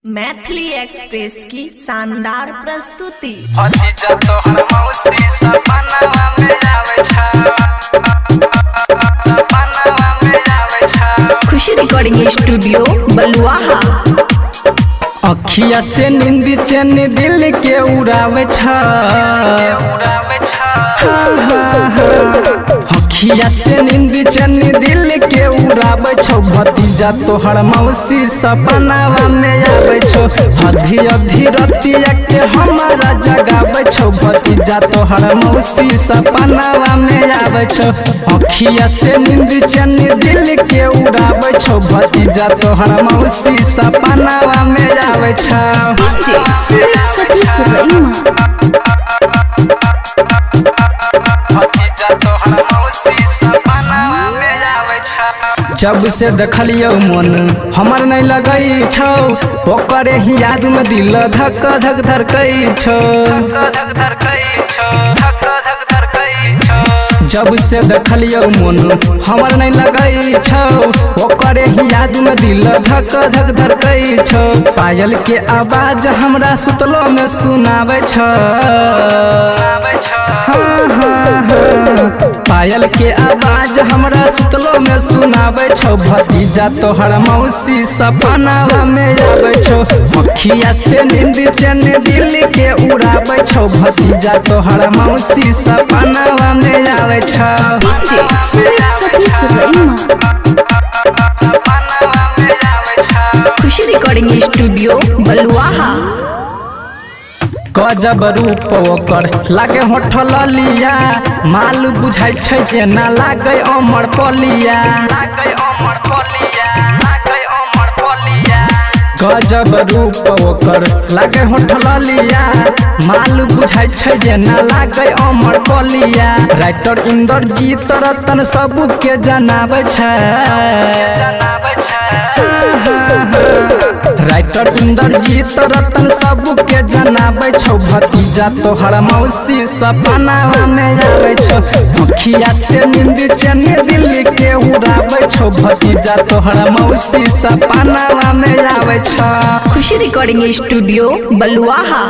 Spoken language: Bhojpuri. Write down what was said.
मैथिली एक्सप्रेस की शानदार प्रस्तुति। भतीजा तोहर मौसी सपनावा में आवे छा, सपनावा में आवे छा। खुशी रिकॉर्डिंग स्टूडियो बलुआहा। अखिया से नींद चैन दिल के उड़ावे छा, उड़ावे छा। अखिया से नींद चैन दिल के उड़ावे छो। भतीजा तोहर मौसी सपनावा में आवे छो। अधी अधी रतिया के हमारा जगावे छो। भतीजा तोहर मौसी सपनावा में आवे छो। अखिया से नींद चैन दिल के उड़ावे छो। भतीजा तोहर मौसी सपनावा में आवे छो। भतीजा तोहर मौसी सपनावा में आवे छा। जब से देखलियो मन हमर नहीं लगई छौ, ओकरे ही याद में दिल धक धक धड़कई छौ, धक धड़कई छो, धक धक धड़कई छो। जब से देखलियो मन हमर नहीं लगई छौ, ओकरे ही याद में दिल धक धक धड़कई छौ। पायल के आवाज हमरा सुतलो में सुनावे छौ, आवे छा। पायल के आवाज हमरा सुतलो में सुनावे छौ। भतीजा तोहर मौसी सपनावा में आवे छौ। अखिया से नींद चैन दिल के उड़ावे छौ। भतीजा तोहर मौसी सपनावा में आवे छौ। सपनावा में आवे छा। खुशी रिकॉर्डिंग स्टूडियो बलुआहा। गजब रूप ओकर लागे होठल लिया, माल बुझाई छै जेना लागे अमर पलिया, लागे अमर पलिया, लागे अमर पलिया। गजब रूप ओकर लागे होठल लिया, माल बुझाई छै जेना लागे अमर पलिया। राइटर इंद्रजीत रतन सबके जनावे छै, जनावे छा। राइटर इंद्रजीत रतन सबके जनावे छौ। भतीजा तोहर मौसी सपनावा में आवे छौ। अखिया से नींद चैन दिल के उड़ावे छौ। भतीजा तोहर मौसी सपनावा में आवे छौ। खुशी रिकॉर्डिंग स्टूडियो बलुआहा।